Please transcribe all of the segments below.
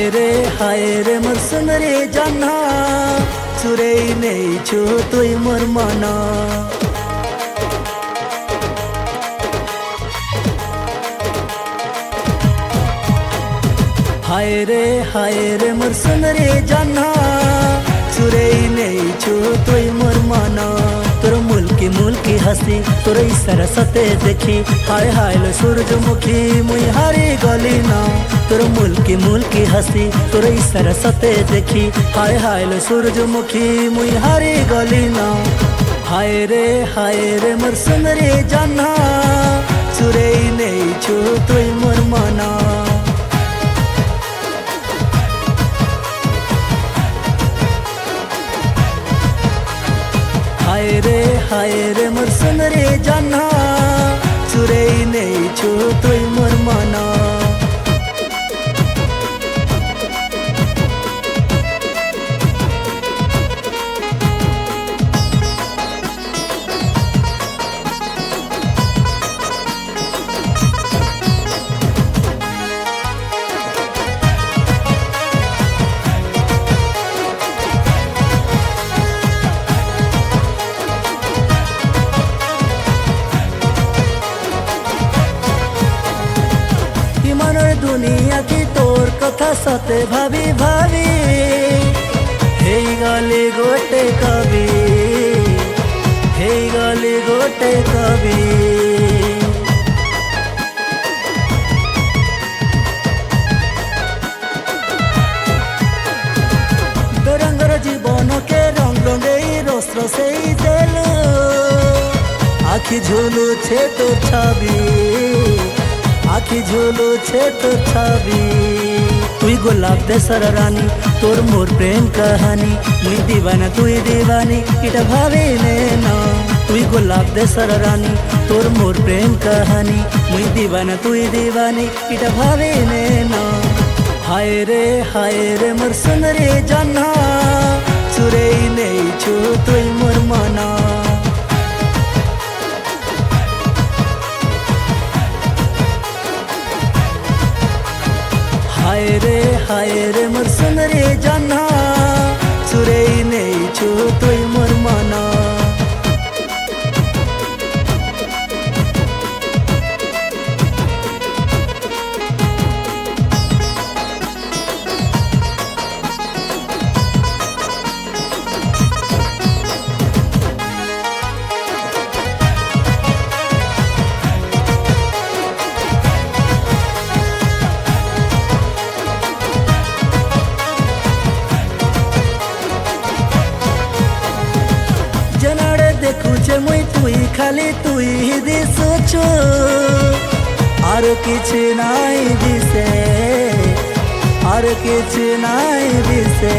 হায় রে মোর সুন্দরী জানা চুরেই নেইছো তুই মোর মনা। হায় রে মোর সুন্দরী জানা চুরেই নেইছো তুই মোর মনা। তোর মুলকি মুলকি হাসি তোর ইশারা সাথে দেখি হায় হায় লো সূর্যমুখী মুই হারি গলি না। তোর মুলকি মুলকি হাসি তোর ইশারা সাথে দেখি হায় হায় লো সূর্যমুখী মুই হারি গলি না। হায় রে মোর সুন্দরী জানা চুরেই নেইছো তুই মোর মনা। হায় রে মোর সুন্দরী জানা চুরেই নেইছো তুই মোর মনা। দুনিয়া কি তোর কথা সাথে ভাবি ভাবি হেই গলি গোটে কবি হেই গলি গোটে কবি। বেরঙ্গর জীবনকে রং রঙেই রস রসেই দেলু আখি ঝুলুছে তোর ছবি আখি ঝুলুছে তোর ছবি। তুই গোলাপ দেশর রানী তোর মোর প্রেম কাহানি মুই দিবানা তুই দিবানি এটা ভাবি নে না। তুই গোলাপ দেশর রানী তোর মোর প্রেম কাহানি মুই দিবানা তুই দিবানি এটা ভাবি নে না। হায় রে মোর সুন্দরী জানা চুরেই নেইছো তুই মোর মনা। হায় রে মোর সুন্দরী জানা চুরেই নেইছো তুই মোর মনা। দেখুছে মুই তুই খালি তুই দিশুছু আর কিছু নাই দিছে আর কিছু নাই দিছে।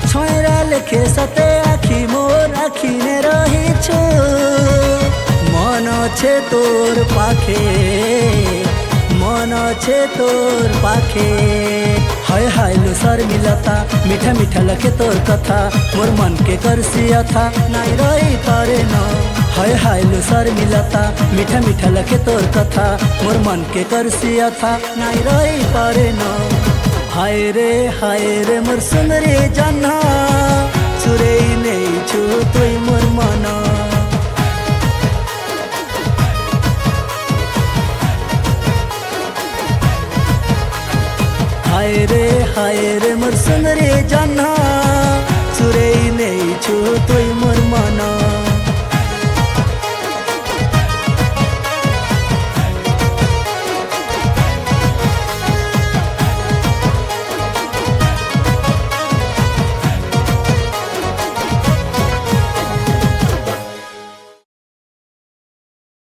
ছয়রা লেখে সাথে আখি মোর আখিনে রহিছু মন আছে তোর পাখে মন আছে তোর পাখে। हाय हाय लो शर्मिलता मीठा मीठा लखे तोर कथा मोर मन के करसिया था नाई रही पारे न। हाय हाय लो शर्मिलता मीठा मीठा लखे तोर कथा मोर मन के करसिया था नाई रही पारे न। हाय रे मोर सुंदरी जाना चुरेई नेइछु तुई मोर मना। हाय रे मोर सुंदरी जाना चुरेई नेइछु तुई